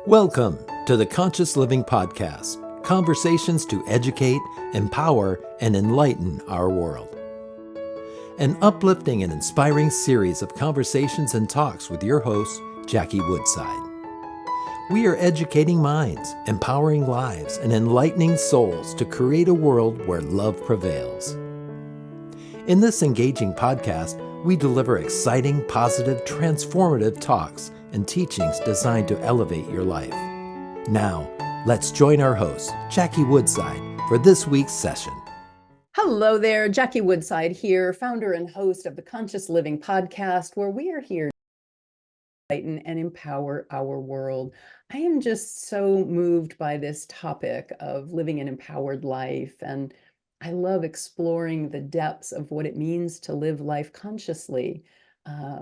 Welcome to the Conscious Living Podcast, conversations to educate, empower, and enlighten our world. An uplifting and inspiring series of conversations and talks with your host, Jackie Woodside. We are educating minds, empowering lives, and enlightening souls to create a world where love prevails. In this engaging podcast, we deliver exciting, positive, transformative talks and teachings designed to elevate your life. Now, let's join our host, Jackie Woodside, for this week's session. Hello there, Jackie Woodside here, founder and host of the Conscious Living Podcast, where we are here to enlighten and empower our world. I am just so moved by this topic of living an empowered life, and I love exploring the depths of what it means to live life consciously.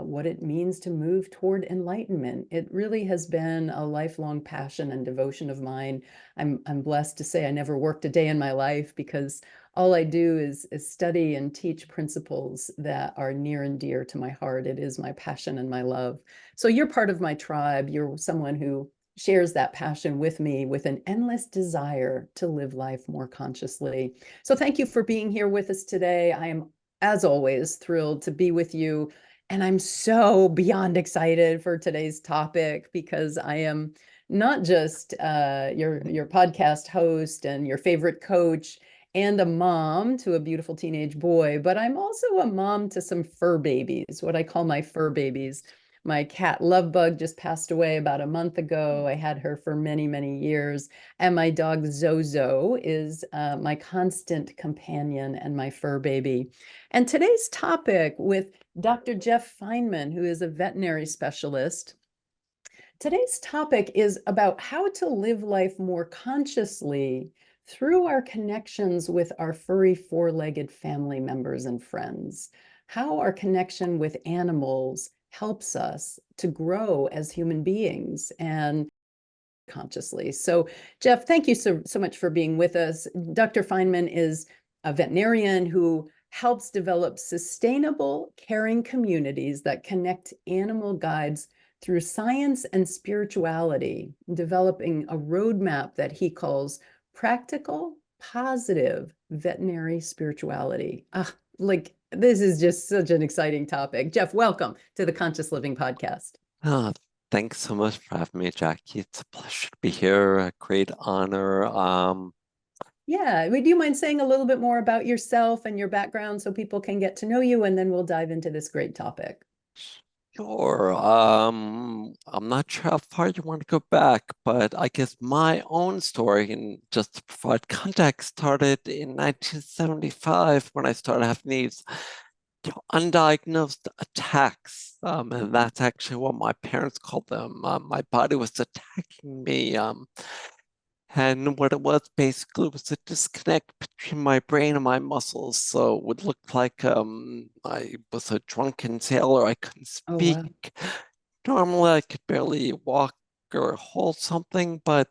What it means to move toward enlightenment. It really has been a lifelong passion and devotion of mine. I'm blessed to say I never worked a day in my life because all I do is study and teach principles that are near and dear to my heart. It is my passion and my love. So you're part of my tribe. You're someone who shares that passion with me with an endless desire to live life more consciously. So thank you for being here with us today. I am, as always, thrilled to be with you. And I'm so beyond excited for today's topic because I am not just your podcast host and your favorite coach and a mom to a beautiful teenage boy, but I'm also a mom to some fur babies, what I call my fur babies. My cat Lovebug just passed away about a month ago. I had her for many, many years. And my dog Zozo is my constant companion and my fur baby. And today's topic with Dr. Jeff Feinman, who is a veterinary specialist. Today's topic is about how to live life more consciously through our connections with our furry four-legged family members and friends. How our connection with animals helps us to grow as human beings and consciously. So, Jeff, thank you so much for being with us. Dr. Feinman is a veterinarian who helps develop sustainable, caring communities that connect animal guides through science and spirituality, developing a roadmap that he calls practical, positive veterinary spirituality. This is just such an exciting topic. Jeff, welcome to the Conscious Living Podcast. Oh, thanks so much for having me, Jackie. It's a pleasure to be here. A great honor. Yeah, would you mind saying a little bit more about yourself and your background so people can get to know you, and then we'll dive into this great topic. Sure. I'm not sure how far you want to go back, but I guess my own story, and just to provide context, started in 1975 when I started having these undiagnosed attacks. And that's actually what my parents called them. My body was attacking me. And what it was basically was a disconnect between my brain and my muscles. So it would look like I was a drunken sailor. I couldn't Oh, speak. wow. Normally, I could barely walk or hold something, but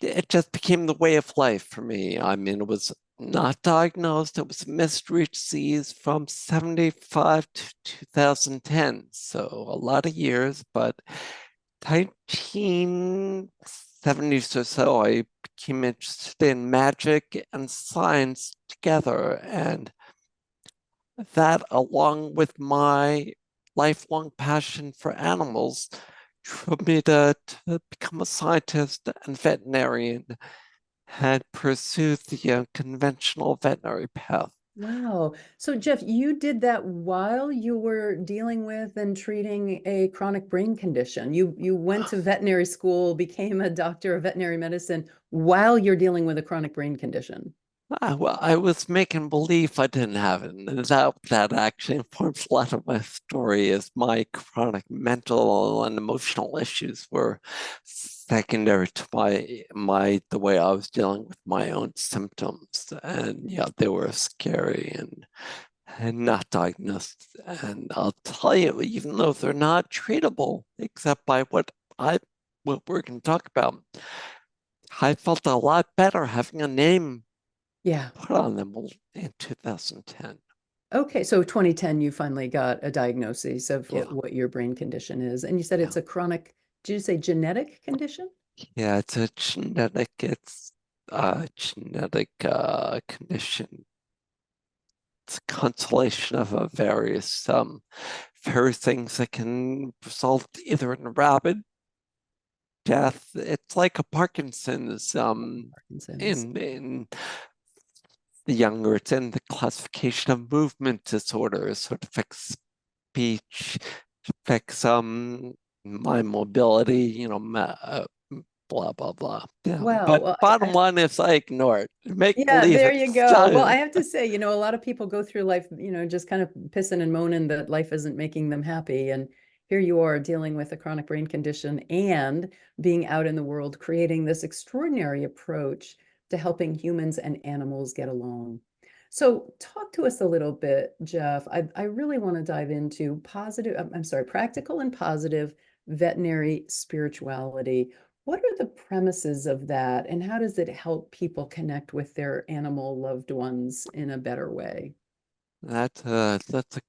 it just became the way of life for me. I mean, it was not diagnosed. It was a mystery disease from 75 to 2010. So a lot of years, but 1970s or so, I became interested in magic and science together. And that, along with my lifelong passion for animals, drove me to become a scientist and veterinarian and pursue the conventional veterinary path. Wow. So, Jeff, you did that while you were dealing with and treating a chronic brain condition. You went to veterinary school, became a doctor of veterinary medicine while you're dealing with a chronic brain condition. Well, I was making believe I didn't have it, and that actually informs a lot of my story. Is my chronic mental and emotional issues were secondary to the way I was dealing with my own symptoms, and yeah, they were scary and not diagnosed. And I'll tell you, even though they're not treatable, except by what we're going to talk about, I felt a lot better having a name Yeah. put on them in 2010. Okay. So 2010, you finally got a diagnosis of Yeah, what your brain condition is. And you said yeah. it's a chronic did you say genetic condition? Yeah, it's a genetic condition. It's a constellation of various things that can result either in rapid death. It's like a Parkinson's Parkinson's. in the younger, it's in the classification of movement disorders, so it affects speech, affects my mobility, blah blah blah. Yeah, Wow. but Well, bottom line is I ignore it. Make yeah, believe there you it's go. Well, I done. have to say, a lot of people go through life, just kind of pissing and moaning that life isn't making them happy. And here you are dealing with a chronic brain condition and being out in the world, creating this extraordinary approach to helping humans and animals get along. So, talk to us a little bit, Jeff. I really want to dive into I'm sorry, practical and positive veterinary spirituality. What are the premises of that, and how does it help people connect with their animal loved ones in a better way? That's a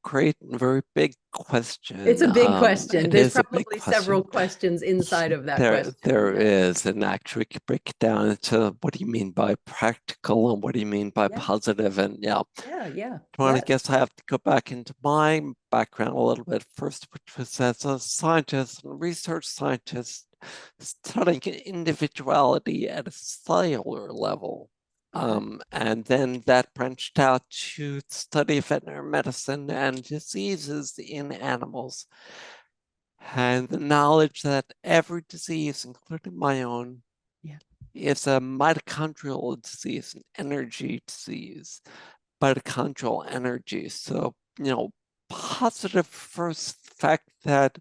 great and very big It's question. a big question. It There's is a big probably several question. questions inside of that There, question. there Yeah. is, and actually we could break it down into what do you mean by practical and what do you mean by Yeah. positive? And yeah, Yeah. Yeah. well, I guess Let's. I have to go back into my background a little bit first, which was as a scientist and research scientist studying individuality at a cellular level. Okay. And then that branched out to study veterinary medicine and diseases in animals. And the knowledge that every disease, including my own, Yeah. is a mitochondrial disease, an energy disease, mitochondrial energy. So, positive first fact that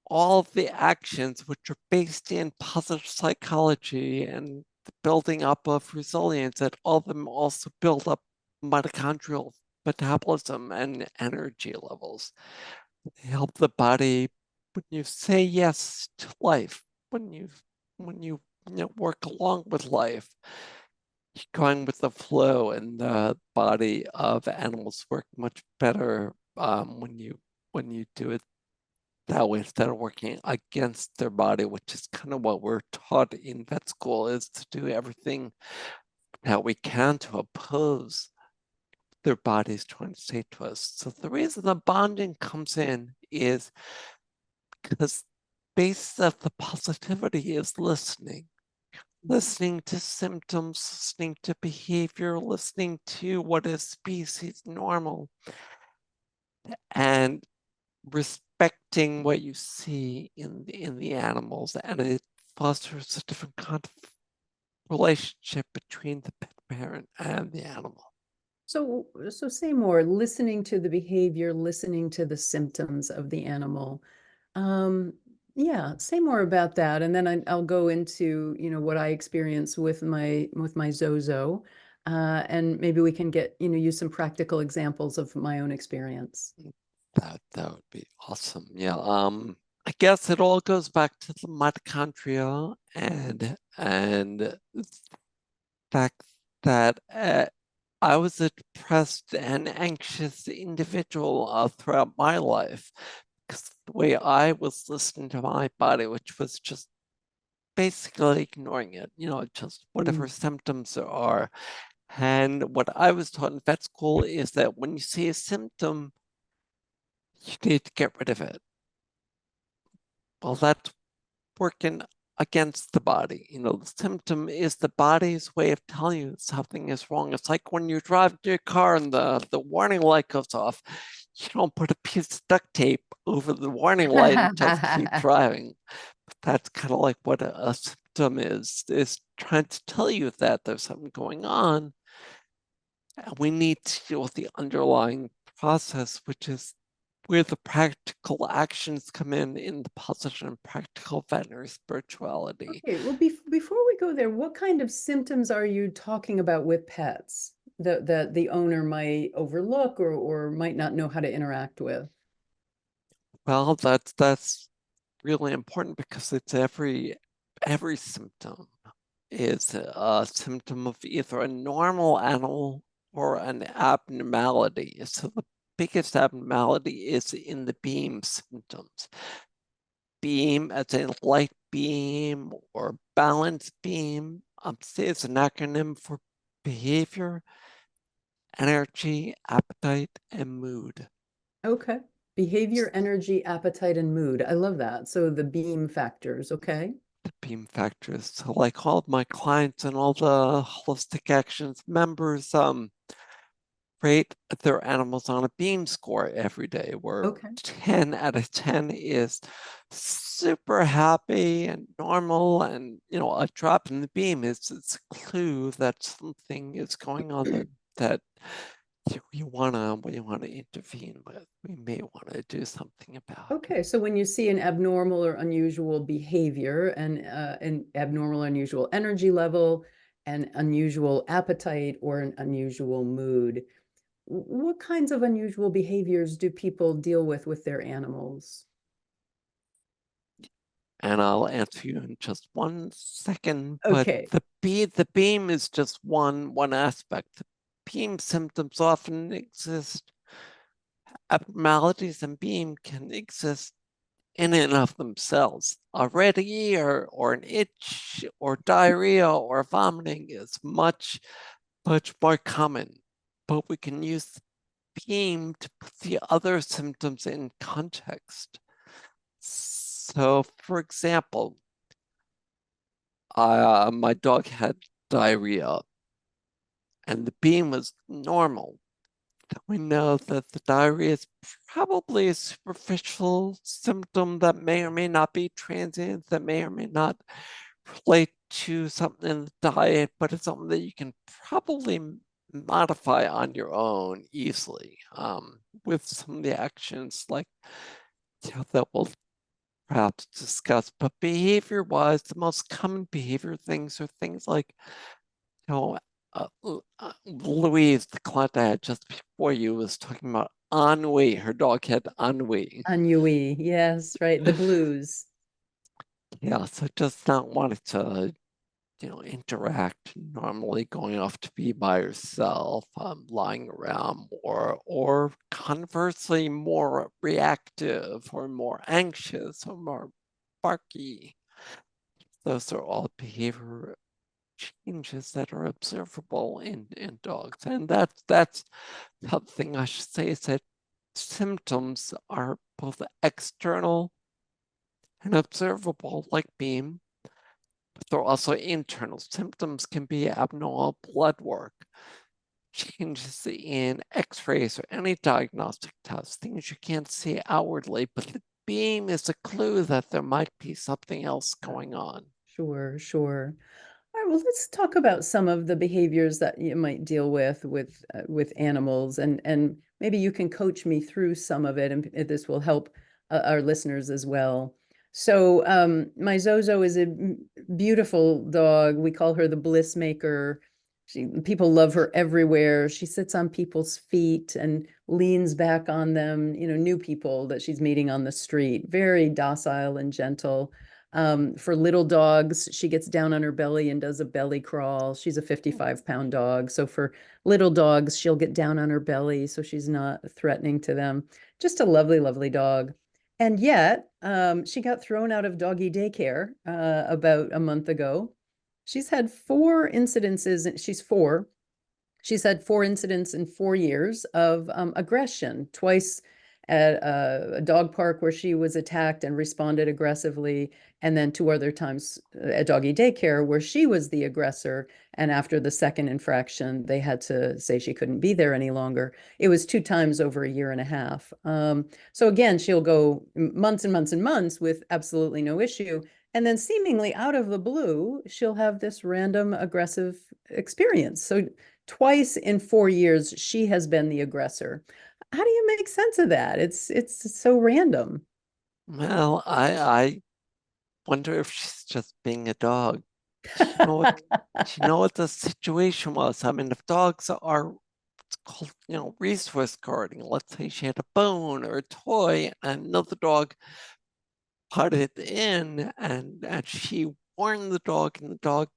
all of the actions which are based in positive psychology and the building up of resilience, that all of them also build up mitochondrial metabolism and energy levels. They help the body when you say yes to life, when you work along with life, going with the flow, and the body of animals work much better when you do it that way instead of working against their body, which is kind of what we're taught in vet school, is to do everything that we can to oppose their bodies trying to say to us. So the reason the bonding comes in is because base of the positivity is listening. Listening to symptoms, listening to behavior, listening to what is species normal, and respecting what you see in the animals. And it fosters a different kind of relationship between the pet parent and the animal. So say more, listening to the behavior, listening to the symptoms of the animal. Um, yeah, say more about that, and then I'll go into, what I experience with my Zozo, and maybe we can use some practical examples of my own experience. That would be awesome. Yeah. I guess it all goes back to the mitochondria and the fact that I was a depressed and anxious individual throughout my life because the way I was listening to my body, which was just basically ignoring it, just whatever Mm. symptoms there are. And what I was taught in vet school is that when you see a symptom, you need to get rid of it. Well, that's working against the body. The symptom is the body's way of telling you something is wrong. It's like when you drive your car and the warning light goes off, you don't put a piece of duct tape over the warning light and just keep driving. That's kind of like what a symptom is trying to tell you that there's something going on. And we need to deal with the underlying process, which is where the practical actions come in the positive and practical veterinary spirituality. Okay, well, before we go there, what kind of symptoms are you talking about with pets that the owner might overlook or might not know how to interact with? Well, that's really important because it's every symptom is a symptom of either a normal animal or an abnormality. So the biggest abnormality is in the beam symptoms. beam as a light beam or balance beam. It's an acronym for behavior, energy, appetite, and mood. Okay. Behavior, energy, appetite, and mood. I love that. So the beam factors, okay? The beam factors. So like all of my clients and all the Holistic Actions members, rate their animals on a beam score every day, where Okay. 10 out of 10 is super happy and normal, and a drop in the beam it's a clue that something is going on that you wanna intervene with. We may want to do something about. Okay, so when you see an abnormal or unusual behavior and an abnormal or unusual energy level, an unusual appetite, or an unusual mood, what kinds of unusual behaviors do people deal with their animals? And I'll answer you in just 1 second, but Okay. the beam is just one aspect. The beam symptoms often exist. Abnormalities in beam can exist in and of themselves. Already, or an itch, or diarrhea, or vomiting is much more common, but we can use beam to put the other symptoms in context. So, for example, my dog had diarrhea, and the beam was normal. We know that the diarrhea is probably a superficial symptom that may or may not be transient, that may or may not relate to something in the diet, but it's something that you can probably modify on your own easily, with some of the actions like that we'll perhaps discuss. But behavior-wise, the most common behavior things are things like, Louise, the client I had just before you, was talking about ennui. Her dog had ennui. Ennui, yes, right. The blues. Yeah, so just not wanting to, interact normally, going off to be by herself, lying around more, or conversely more reactive, or more anxious, or more barky. Those are all behavior changes that are observable in dogs. And that's something I should say, is that symptoms are both external and observable, like beam, but they're also internal. Symptoms can be abnormal blood work, changes in x-rays, or any diagnostic tests, things you can't see outwardly, but the beam is a clue that there might be something else going on. Sure, sure. All right, well, let's talk about some of the behaviors that you might deal with animals, and maybe you can coach me through some of it, and this will help our listeners as well. So, my Zozo is a beautiful dog. We call her the bliss maker. People love her everywhere. She sits on people's feet and leans back on them, new people that she's meeting on the street. Very docile and gentle. For little dogs, she gets down on her belly and does a belly crawl. She's a 55-pound dog. So for little dogs, she'll get down on her belly so she's not threatening to them. Just a lovely, lovely dog. And yet, she got thrown out of doggy daycare about a month ago. She's had 4 incidences. She's 4. She's had 4 incidents in 4 years of aggression, twice at a dog park where she was attacked and responded aggressively, and then 2 other times at doggy daycare where she was the aggressor. And after the second infraction, they had to say she couldn't be there any longer. It was 2 times over a year and a half. So again, she'll go months and months and months with absolutely no issue. And then seemingly out of the blue, she'll have this random aggressive experience. So twice in 4 years, she has been the aggressor. How do you make sense of that? It's so random. Well, I wonder if she's just being a dog. Do you know what, do you know what the situation was? I mean, if dogs are, it's called, resource guarding. Let's say she had a bone or a toy, and another dog put it in, and she warned the dog, and the dog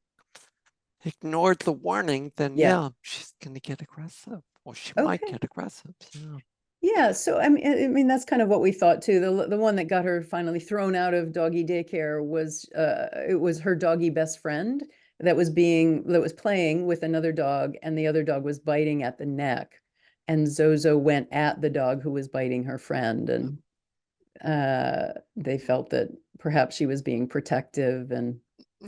ignored the warning, then Yeah. yeah, she's gonna get aggressive, or she might Okay. get aggressive. Yeah. Yeah, so I mean that's kind of what we thought too. The one that got her finally thrown out of doggy daycare was it was her doggy best friend that was playing with another dog, and the other dog was biting at the neck, and Zozo went at the dog who was biting her friend, and they felt that perhaps she was being protective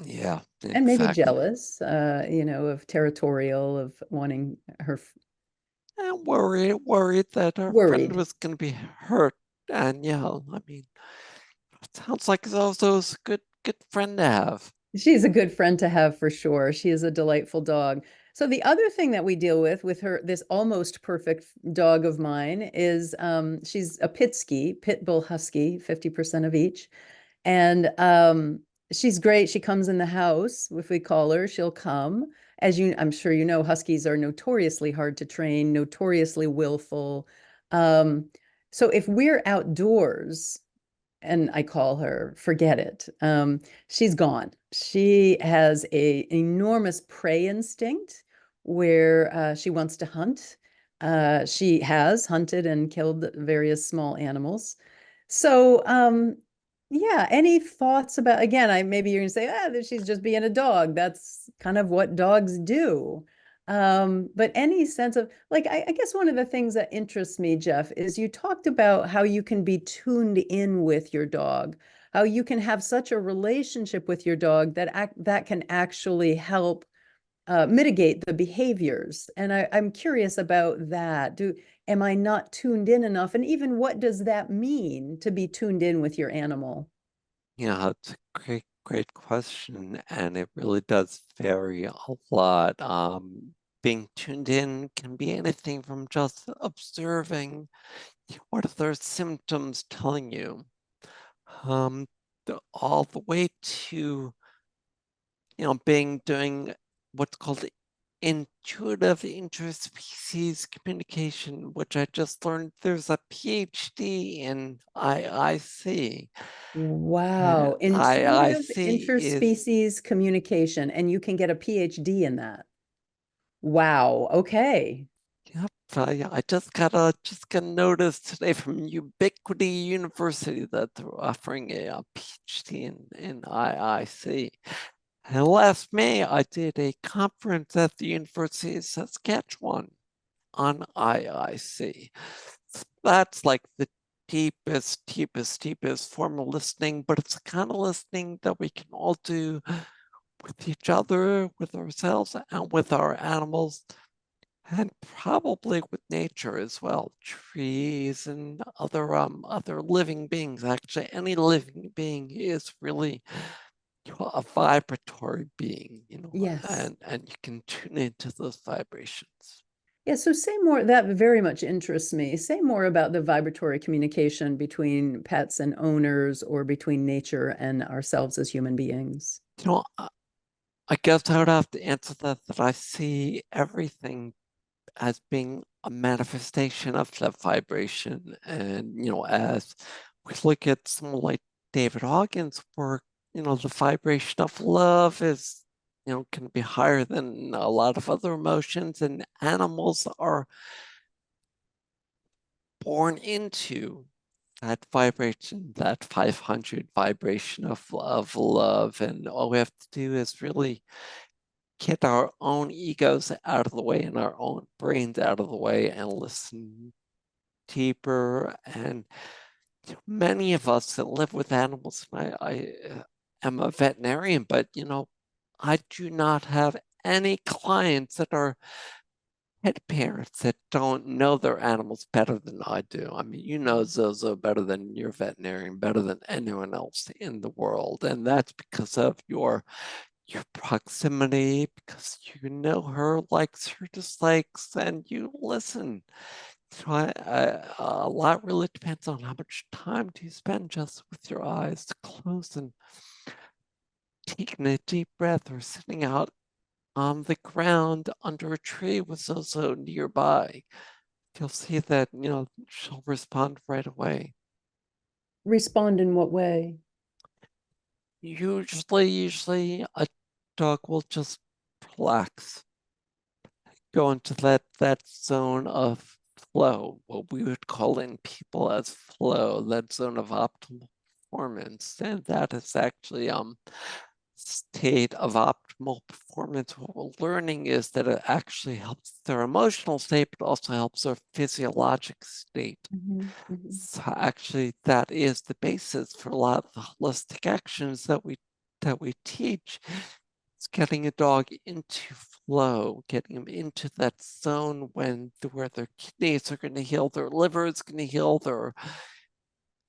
Yeah, and maybe exactly. jealous, of territorial, of wanting her And worried that our friend worried. was going to be hurt. And yeah, I mean, it sounds like Zozo's a good friend to have. She's a good friend to have for sure. She is a delightful dog. So the other thing that we deal with her, this almost perfect dog of mine is she's a pit bull husky, 50% of each. And she's great. She comes in the house. If we call her, she'll come. I'm sure you know, huskies are notoriously hard to train, notoriously willful. Um, so if we're outdoors, and I call her, forget it. She's gone. She has a enormous prey instinct where she wants to hunt. She has hunted and killed various small animals. So, yeah, any thoughts about, again, maybe you're gonna say, that she's just being a dog. That's kind of what dogs do. But any sense of like, I guess one of the things that interests me, Jeff, is you talked about how you can be tuned in with your dog, how you can have such a relationship with your dog that can actually help mitigate the behaviors. And I'm curious about that. Am I not tuned in enough? And even what does that mean to be tuned in with your animal? Yeah, it's a great question, and it really does vary a lot. Being tuned in can be anything from just observing what are their symptoms telling you, um, all the way to doing what's called intuitive interspecies communication, which I just learned there's a PhD in IIC. Wow, intuitive IIC is, interspecies communication, and you can get a PhD in that. Wow, okay. yep, I just got notice today from Ubiquity University that they're offering a PhD in IIC. And last May, I did a conference at the University of Saskatchewan on IIC. That's like the deepest form of listening, but it's the kind of listening that we can all do with each other, with ourselves, and with our animals, and probably with nature as well, trees and other living beings. Actually, any living being is really a vibratory being, Yes. and you can tune into those vibrations. Yeah, so say more, that very much interests me. Say more about the vibratory communication between pets and owners or between nature and ourselves as human beings. I guess I would have to answer that I see everything as being a manifestation of that vibration. And, as we look at someone like David Hawkins' work, the vibration of love is, can be higher than a lot of other emotions, and animals are born into that vibration, that 500 vibration of love. And all we have to do is really get our own egos out of the way and our own brains out of the way and listen deeper. And many of us that live with animals, and I am a veterinarian, but I do not have any clients that are pet parents that don't know their animals better than I do. I mean, you know Zozo better than your veterinarian, better than anyone else in the world. And that's because of your proximity, because you know her likes, her dislikes, and you listen. So a lot really depends on how much time do you spend just with your eyes closed and taking a deep breath, or sitting out on the ground under a tree with Zozo nearby. You'll see that, she'll respond right away. Respond in what way? Usually a dog will just relax, go into that zone of flow, what we would call in people as flow, that zone of optimal performance. And that is actually state of optimal performance. What we're learning is that it actually helps their emotional state, but also helps their physiologic state. So actually, that is the basis for a lot of the holistic actions that we teach. It's getting a dog into flow, getting them into that zone where their kidneys are going to heal, their liver is going to heal, their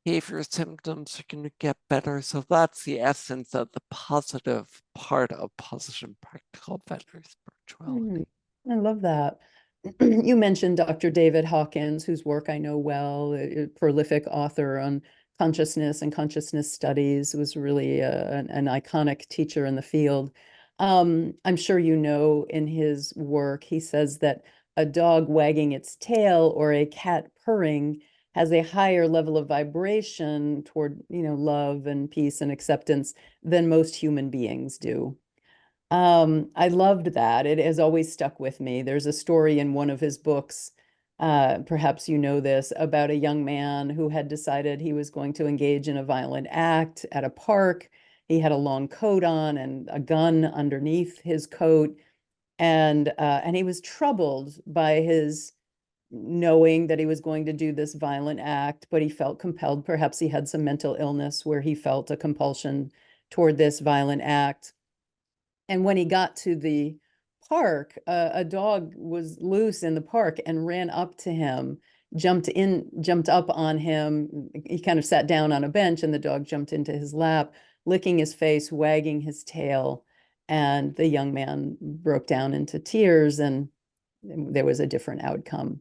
behavior symptoms are going to get better. So that's the essence of the positive part of positive and practical veterinary spirituality. I love that. You mentioned Dr. David Hawkins, whose work I know well, a prolific author on consciousness and consciousness studies, was really an iconic teacher in the field. I'm sure you know in his work, he says that a dog wagging its tail or a cat purring has a higher level of vibration toward, love and peace and acceptance than most human beings do. I loved that. It has always stuck with me. There's a story in one of his books, perhaps you know this, about a young man who had decided he was going to engage in a violent act at a park. He had a long coat on and a gun underneath his coat, and he was troubled by his knowing that he was going to do this violent act, but he felt compelled. Perhaps he had some mental illness where he felt a compulsion toward this violent act. And when he got to the park, a dog was loose in the park and ran up to him, jumped up on him. He kind of sat down on a bench and the dog jumped into his lap, licking his face, wagging his tail. And the young man broke down into tears and there was a different outcome.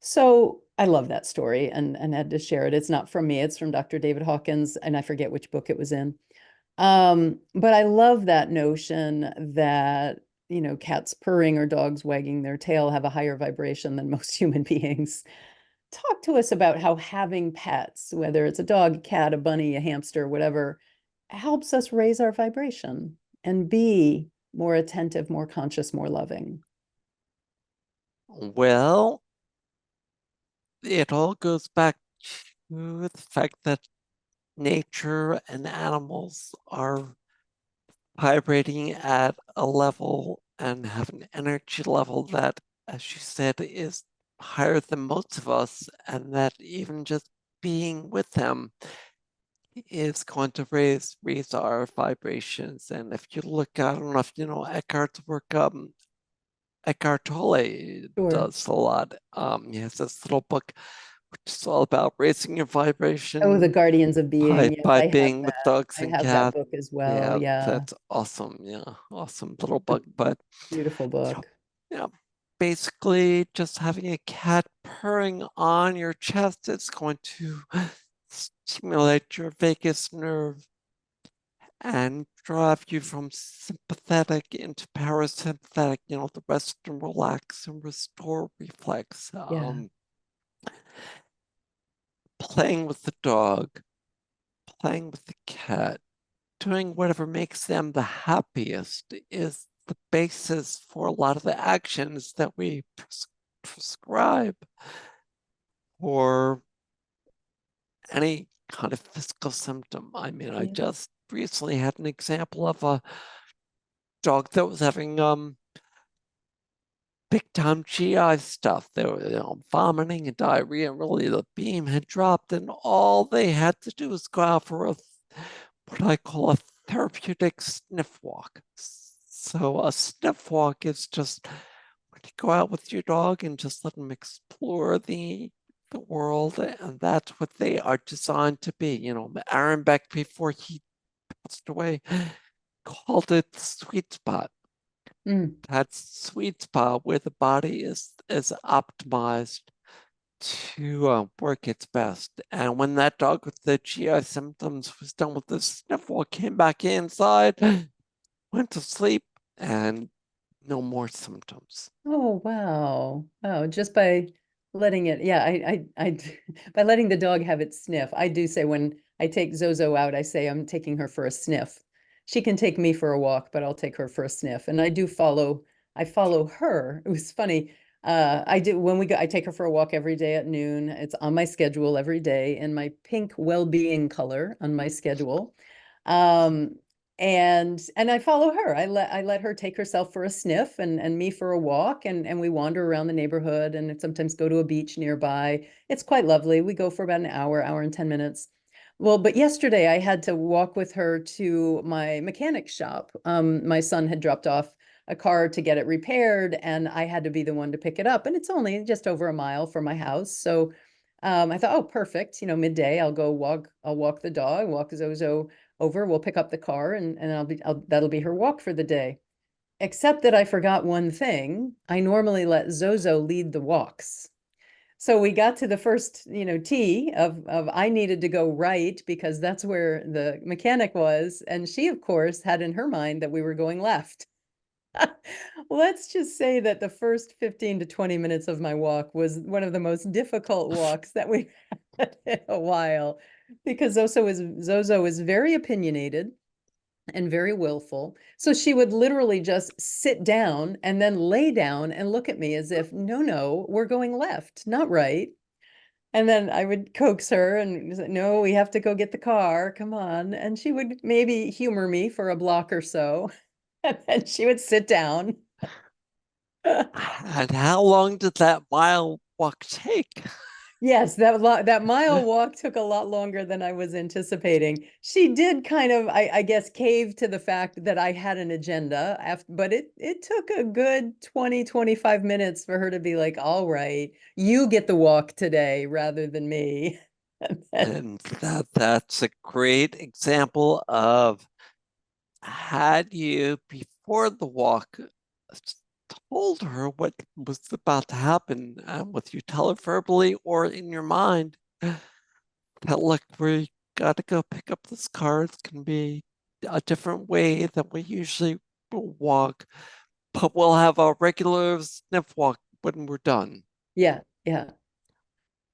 So I love that story and had to share it. It's not from me, it's from Dr. David Hawkins, and I forget which book it was in. But I love that notion that, cats purring or dogs wagging their tail have a higher vibration than most human beings. Talk to us about how having pets, whether it's a dog, a cat, a bunny, a hamster, whatever, helps us raise our vibration and be more attentive, more conscious, more loving. Well, it all goes back to the fact that nature and animals are vibrating at a level and have an energy level that, as you said, is higher than most of us, and that even just being with them is going to raise our vibrations. And if you look, I don't know if you know Eckhart's work, Eckhart Tolle Sure. does a lot. He has this little book which is all about raising your Oh, the vibration Guardians of Being. Yes, by I have being with that. dogs I and have that cats. book as well. Yeah, Yeah. that's awesome. Yeah, awesome little A book. But beautiful so, book. yeah, basically just having a cat purring on your chest is going to stimulate your vagus nerve and drive you from sympathetic into parasympathetic, the rest and relax and restore reflex. Yeah. Playing with the dog, playing with the cat, doing whatever makes them the happiest is the basis for a lot of the actions that we prescribe for any kind of physical symptom. I mean, I Yeah. just recently had an example of a dog that was having big time GI stuff. They were, vomiting and diarrhea, and really the beam had dropped, and all they had to do was go out for what I call a therapeutic sniff walk. So a sniff walk is just when you go out with your dog and just let them explore the world, and that's what they are designed to be. Aaron Beck, before he passed away, called it sweet spot. Mm. That sweet spot where the body is optimized to work its best. And when that dog with the GI symptoms was done with the sniffle, came back inside, went to sleep, and no more symptoms. Oh, wow. Oh, just by letting it, yeah, by letting the dog have its sniff. I do say when I take Zozo out, I say I'm taking her for a sniff. She can take me for a walk, but I'll take her for a sniff. And I follow her. It was funny. I do when we go, I take her for a walk every day at noon. It's on my schedule every day in my pink well-being color on my schedule. Um, and I follow her. I let her take herself for a sniff and me for a walk, and we wander around the neighborhood and sometimes go to a beach nearby. It's quite lovely. We go for about an hour and 10 minutes. Well, but yesterday I had to walk with her to my mechanic shop. My son had dropped off a car to get it repaired, and I had to be the one to pick it up. And it's only just over a mile from my house. So I thought, oh, perfect. Midday, I'll walk the dog, walk Zozo over, we'll pick up the car, and that'll be her walk for the day. Except that I forgot one thing. I normally let Zozo lead the walks. So we got to the first, T of I needed to go right because that's where the mechanic was. And she, of course, had in her mind that we were going left. Let's just say that the first 15 to 20 minutes of my walk was one of the most difficult walks that we've had in a while because Zozo is very opinionated and very willful. So she would literally just sit down and then lay down and look at me as if, no, no, we're going left, not right. And then I would coax her and say, no, we have to go get the car. Come on. And she would maybe humor me for a block or so. And then she would sit down. And how long did that mile walk take? Yes, that mile walk took a lot longer than I was anticipating. She did kind of, I guess, cave to the fact that I had an agenda, but it took a good 20-25 minutes for her to be like, all right, you get the walk today rather than me. And that's a great example of had you, before the walk, told her what was about to happen, whether you tell it verbally or in your mind, that look, we got to go pick up this car. It's going to be a different way than we usually walk, but we'll have a regular sniff walk when we're done. Yeah, yeah.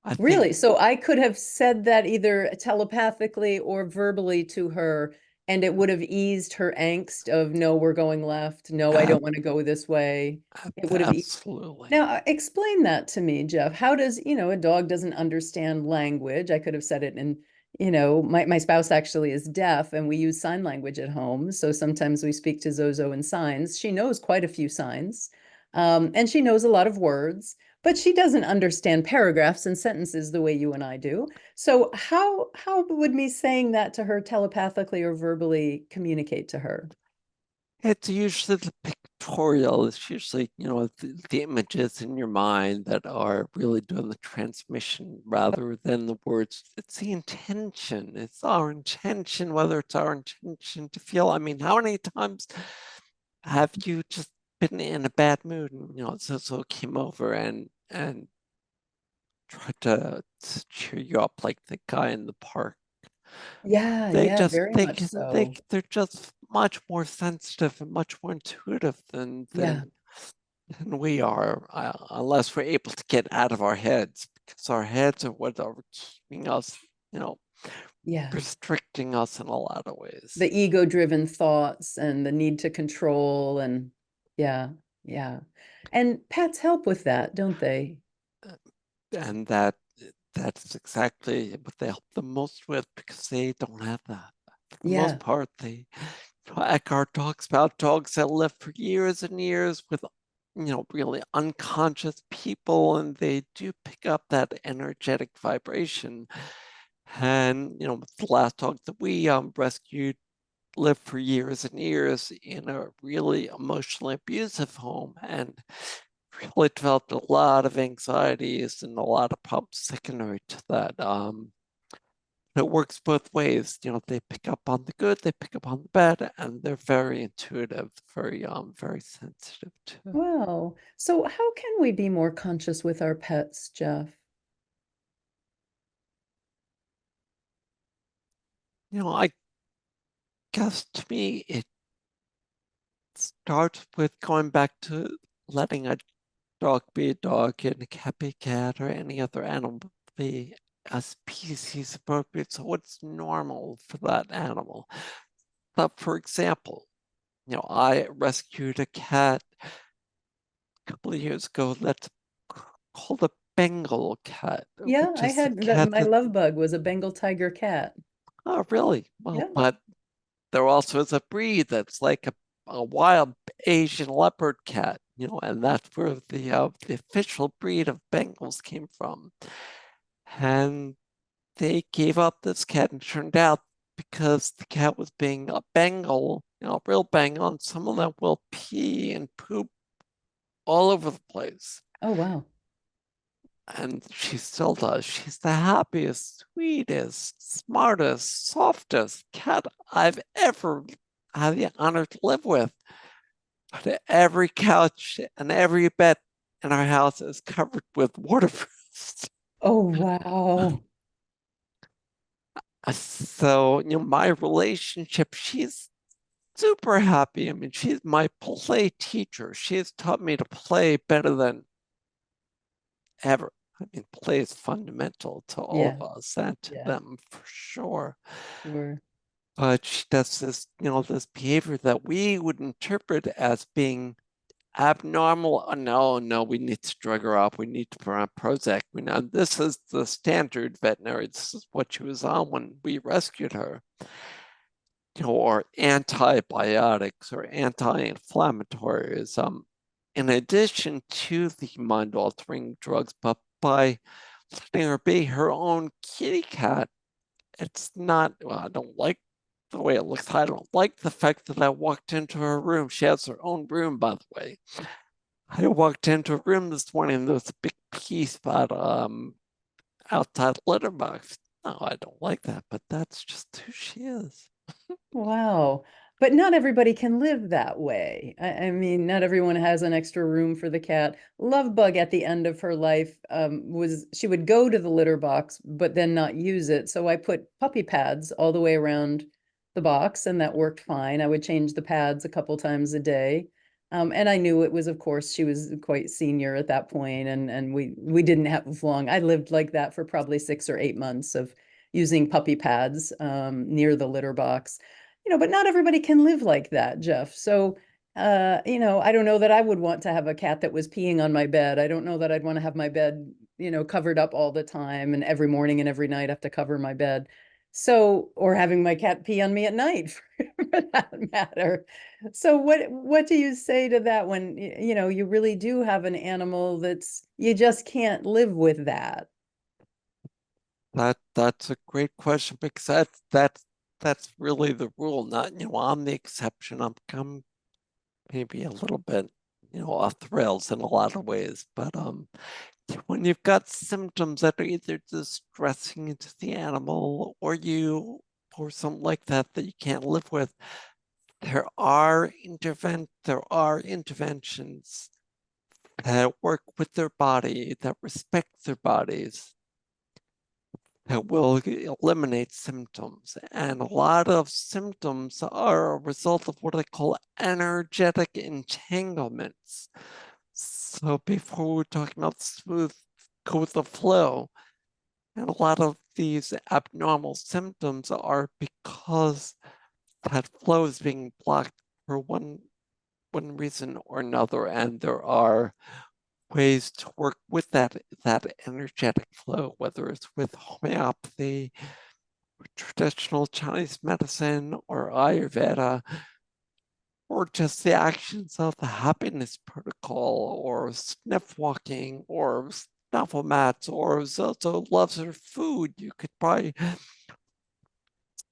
I think Really? So I could have said that either telepathically or verbally to her, and it would have eased her angst of, no, we're going left. No, I ab- don't want to go this way. It would have. absolutely. Now, explain that to me, Jeff. How does, a dog doesn't understand language? I could have said it in, my spouse actually is deaf and we use sign language at home. So sometimes we speak to Zozo in signs. She knows quite a few signs, and she knows a lot of words, but she doesn't understand paragraphs and sentences the way you and I do. So how would me saying that to her telepathically or verbally communicate to her? It's usually the pictorial. It's usually, the images in your mind that are really doing the transmission rather than the words. It's the intention. It's our intention, whether it's our intention to feel. I mean, how many times have you just been in a bad mood and, so came over and tried to cheer you up like the guy in the park? Yeah, They yeah, just very much so. they're just much more sensitive and much more intuitive than Yeah, than we are, unless we're able to get out of our heads, because our heads are what are keeping us, yeah. restricting us in a lot of ways. The ego-driven thoughts and the need to control, and yeah, yeah. And pets help with that, don't they? And that's exactly what they help the most with, because they don't have that. For the most Yeah, part, Eckhart talks about dogs that live for years and years with, really unconscious people, and they do pick up that energetic vibration. And, the last dog that we rescued lived for years and years in a really emotionally abusive home and really developed a lot of anxieties and a lot of problems secondary to that. It works both ways. They pick up on the good, they pick up on the bad, and they're very intuitive, very sensitive too. wow. So how can we be more conscious with our pets, Jeff? I guess to me it starts with going back to letting a dog be a dog and a cat be a cat or any other animal be a species appropriate. So what's normal for that animal? But for example, I rescued a cat a couple of years ago that's called a Bengal cat, Yeah, which I is a had that. cat My that, love bug was a Bengal tiger cat. oh, really? Well, Yeah. but there also is a breed that's like a wild Asian leopard cat, and that's where the official breed of Bengals came from. And they gave up this cat, and it turned out because the cat was being a Bengal, a real Bengal, and some of them will pee and poop all over the place. Oh, wow. And she still does. She's the happiest, sweetest, smartest, softest cat I've ever had the honor to live with. But every couch and every bed in our house is covered with waterproofs. Oh, wow. So, my relationship, she's super happy. I mean, she's my play teacher. She has taught me to play better than ever. I mean, play is fundamental to all Yeah. of us and to Yeah. them for sure. Sure. But she does this, this behavior that we would interpret as being abnormal. Oh, no, no, we need to drug her up. We need to put her on Prozac. This is the standard veterinary. This is what she was on when we rescued her. Or antibiotics or anti-inflammatories. In addition to the mind-altering drugs, but by letting her be her own kitty cat, it's not, well, I don't like the way it looks. I don't like the fact that I walked into her room. She has her own room, by the way. I walked into her room this morning and there was a big pee spot outside the litter box. No, I don't like that, but that's just who she is. Wow. But not everybody can live that way. I mean, not everyone has an extra room for the cat. Lovebug at the end of her life was she would go to the litter box, but then not use it. So I put puppy pads all the way around the box, and that worked fine. I would change the pads a couple times a day. And I knew it was, of course, she was quite senior at that point, and we didn't have long. I lived like that for probably 6 or 8 months of using puppy pads near the litter box. But not everybody can live like that, Jeff. So, I don't know that I would want to have a cat that was peeing on my bed. I don't know that I'd want to have my bed, covered up all the time and every morning and every night have to cover my bed. So, or having my cat pee on me at night for that matter. So what do you say to that when, you really do have an animal you just can't live with that? That's a great question because that's really the rule. Not, I'm the exception. I'm maybe a little bit, off the rails in a lot of ways. But when you've got symptoms that are either distressing to the animal or something like that that you can't live with, there are interventions that work with their body, that respect their bodies, that will eliminate symptoms. And a lot of symptoms are a result of what I call energetic entanglements. So before we were talking about smooth, go with the flow, and a lot of these abnormal symptoms are because that flow is being blocked for one reason or another, and there are ways to work with that energetic flow, whether it's with homeopathy, traditional Chinese medicine, or Ayurveda, or just the actions of the happiness protocol, or sniff walking, or snuffle mats, or Zozo loves her food. You could probably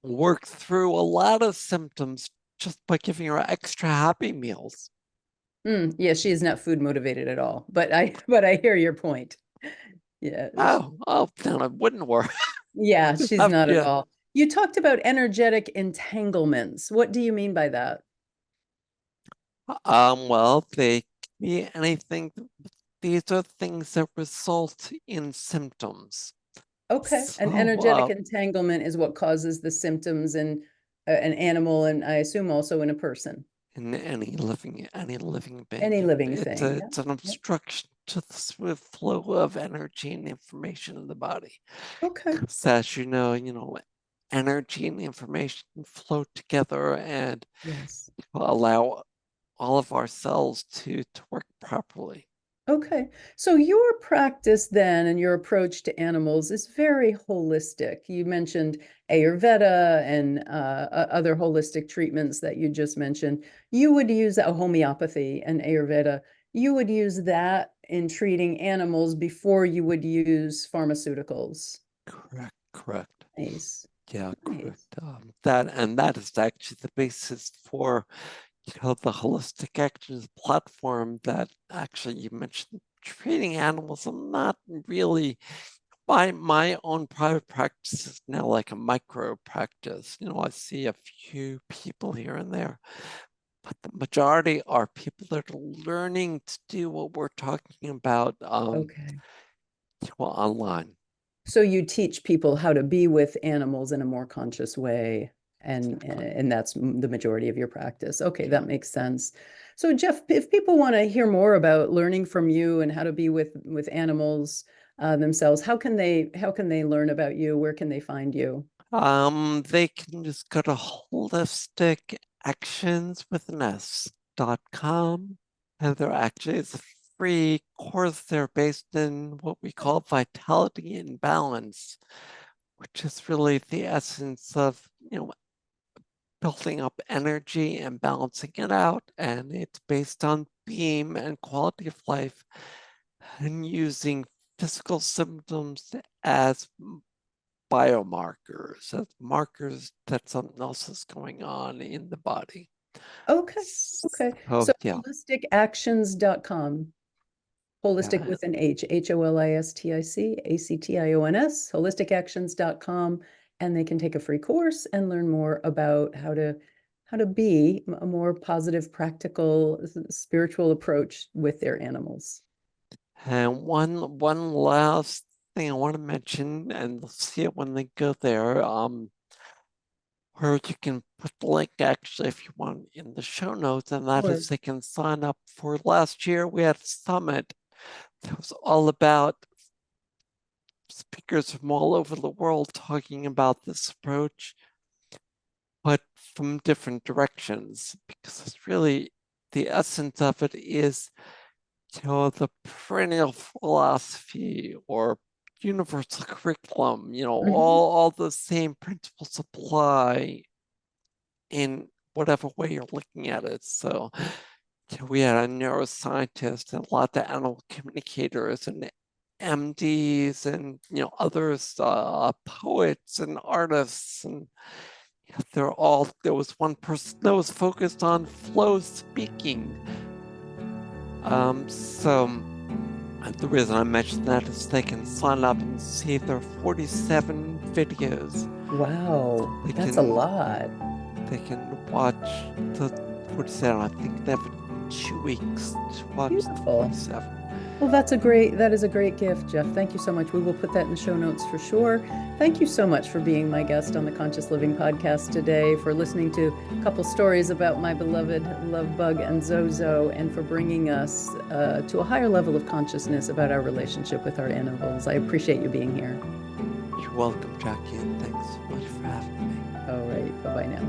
work through a lot of symptoms just by giving her extra happy meals. Yeah, she is not food motivated at all. But I hear your point. Yeah, Oh, then it wouldn't work. yeah, she's not at Yeah. all. You talked about energetic entanglements. What do you mean by that? Well, they can be anything. These are things that result in symptoms. Okay, an So, energetic entanglement is what causes the symptoms in an animal, and I assume also in a person, in any living being, any living it's thing. it's an Yep. obstruction to the swift flow of energy and information in the body. Okay. Because as energy and information flow together and Yes. allow all of our cells to work properly. Okay. So your practice then and your approach to animals is very holistic. You mentioned Ayurveda and other holistic treatments that you just mentioned. You would use homeopathy and Ayurveda. You would use that in treating animals before you would use pharmaceuticals. Correct. Nice. Yeah, correct. Nice. That is actually the basis for the holistic actions platform that actually you mentioned treating animals. I'm not really, my own private practice is now like a micro practice. I see a few people here and there, but the majority are people that are learning to do what we're talking about Okay. online. So you teach people how to be with animals in a more conscious way, and that's the majority of your practice. Okay, that makes sense. So Jeff, if people want to hear more about learning from you and how to be with animals themselves, how can they learn about you? Where can they find you? They can just go to holisticactionswithanS.com, and there actually is a free course there based in what we call vitality and balance, which is really the essence of, building up energy and balancing it out. And it's based on theme and quality of life and using physical symptoms as biomarkers, as markers that something else is going on in the body. Okay, okay. Oh, So yeah. holisticactions.com. Holistic Yeah. with an H, HOLISTIC, holisticactions.com, and they can take a free course and learn more about how to be a more positive, practical, spiritual approach with their animals. And one last thing I want to mention, and they'll see it when they go there, where you can put the link actually if you want in the show notes, and that Sure. is they can sign up for last year. We had a summit that was all about speakers from all over the world talking about this approach, but from different directions, because it's really the essence of it is, the perennial philosophy or universal curriculum, Mhm. all the same principles apply in whatever way you're looking at it. So we had a neuroscientist and a lot of animal communicators and MDs and others, poets and artists, and there was one person that was focused on flow speaking. So the reason I mentioned that is they can sign up and see their 47 videos. Wow, They that's a can lot. they can watch the 47. I think they have 2 weeks to watch the Beautiful. 47. Well, that is a great gift, Jeff. Thank you so much. We will put that in the show notes for sure. Thank you so much for being my guest on the Conscious Living podcast today, for listening to a couple stories about my beloved love bug and Zozo, and for bringing us to a higher level of consciousness about our relationship with our animals. I appreciate you being here. You're welcome, Jackie, and thanks so much for having me. All right. Bye-bye now.